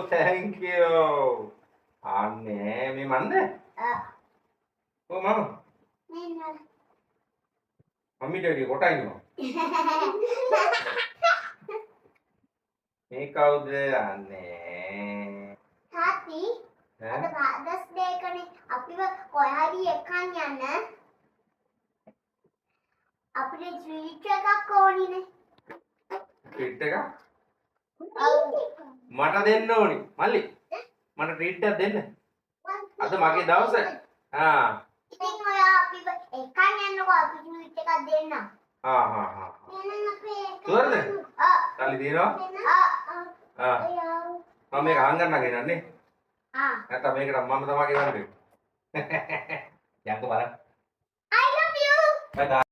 thank you. අනේ මේ මන්ද? ඔව් මම. මම්මිට වැඩි කොටයි ඉන්නවා. මේ කවුද අනේ? තාත්ති අද ෆාදර්ස් ඩේ කනේ අපිව කොහේ හරි එකන් යන්න අපිට ට්‍රීට් එකක් ඕනිනේ. ට්‍රීට් එකක්? මට දෙන්න ඕනි. මල්ලි. මට ට්‍රීට් එකක් දෙන්න. අද මගේ දවස. ඉතින් ඔයා අපිව එකන් යන්නකෝ අපි ට්‍රීට් එකක් දෙන්න. එහෙනම් අපේ සුවර්ද? කල්ලි දිනනවා? මම මේක අහංගන්න ගෙනන්නේ. නැත්නම් මේකට මම තමයි ගෙනන්නේ. යන්කෝ බලන්න. I love you. බයි.